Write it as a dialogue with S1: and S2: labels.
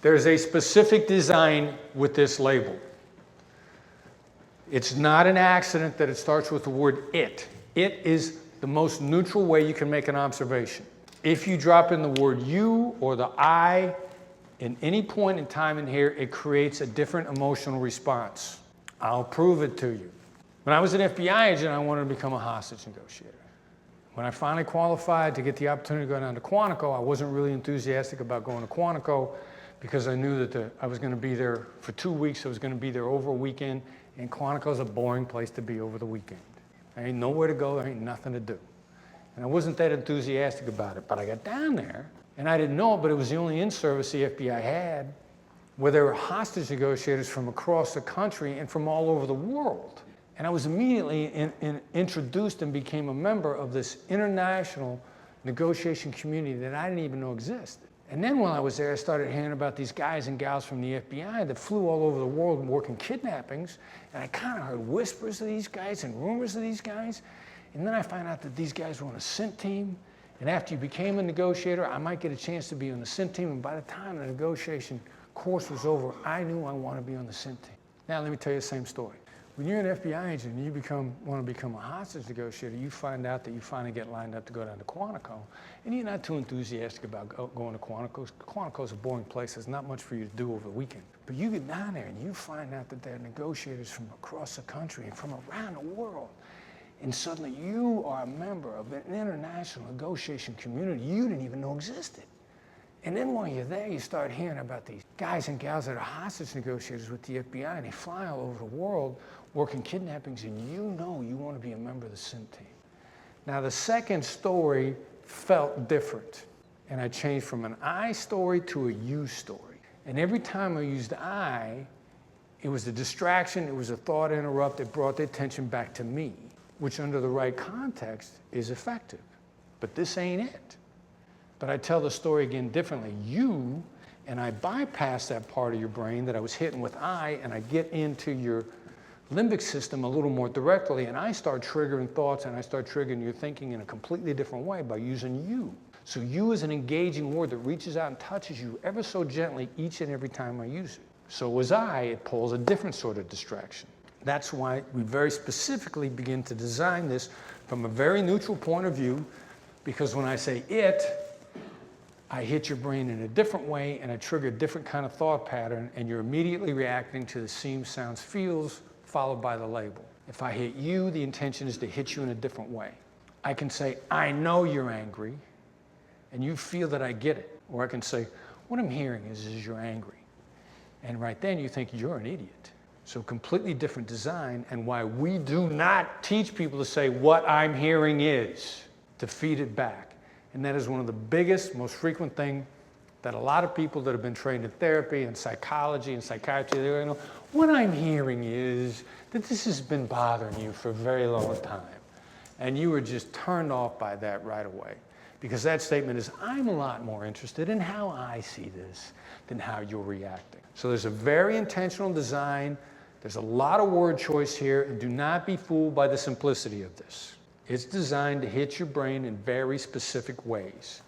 S1: There's a specific design with this label. It's not an accident that it starts with the word it. It is the most neutral way you can make an observation. If you drop in the word you or the I in any point in time in here, it creates a different emotional response. I'll prove it to you. When I was an FBI agent, I wanted to become a hostage negotiator. When I finally qualified to get the opportunity to go down to Quantico, I wasn't really enthusiastic about going to Quantico because I knew that I was going to be there for 2 weeks. I was going to be there over a weekend, and Quantico's a boring place to be over the weekend. There ain't nowhere to go, there ain't nothing to do. And I wasn't that enthusiastic about it, but I got down there, and I didn't know it, but it was the only in-service the FBI had where there were hostage negotiators from across the country and from all over the world. And I was immediately introduced and became a member of this international negotiation community that I didn't even know existed. And then while I was there, I started hearing about these guys and gals from the FBI that flew all over the world working kidnappings. And I kind of heard whispers of these guys and rumors of these guys. And then I found out that these guys were on a SINT team. And after you became a negotiator, I might get a chance to be on the SINT team. And by the time the negotiation course was over, I knew I wanted to be on the SINT team. Now let me tell you the same story. When you're an FBI agent and you want to become a hostage negotiator, you find out that you finally get lined up to go down to Quantico, and you're not too enthusiastic about going to Quantico. Quantico's a boring place. There's not much for you to do over the weekend. But you get down there and you find out that there are negotiators from across the country and from around the world. And suddenly you are a member of an international negotiation community you didn't even know existed. And then while you're there, you start hearing about these guys and gals that are hostage negotiators with the FBI, and they fly all over the world working kidnappings, and you know you want to be a member of the SINT team. Now, the second story felt different, and I changed from an I story to a you story. And every time I used I, it was a distraction, it was a thought interrupt, it brought the attention back to me, which under the right context is effective. But this ain't it. But I tell the story again differently. You, and I bypass that part of your brain that I was hitting with I, and I get into your limbic system a little more directly, and I start triggering thoughts, and I start triggering your thinking in a completely different way by using you. So you is an engaging word that reaches out and touches you ever so gently each and every time I use it. So was I, it pulls a different sort of distraction. That's why we very specifically begin to design this from a very neutral point of view, because when I say it, I hit your brain in a different way and I trigger a different kind of thought pattern, and you're immediately reacting to the seems, sounds, feels, followed by the label. If I hit you, the intention is to hit you in a different way. I can say, I know you're angry, and you feel that I get it. Or I can say, what I'm hearing is you're angry. And right then you think you're an idiot. So completely different design, and why we do not teach people to say what I'm hearing is, to feed it back. And that is one of the biggest, most frequent thing that a lot of people that have been trained in therapy and psychology and psychiatry, they know, what I'm hearing is that this has been bothering you for a very long time. And you were just turned off by that right away. Because that statement is, I'm a lot more interested in how I see this than how you're reacting. So there's a very intentional design. There's a lot of word choice here, and do not be fooled by the simplicity of this. It's designed to hit your brain in very specific ways.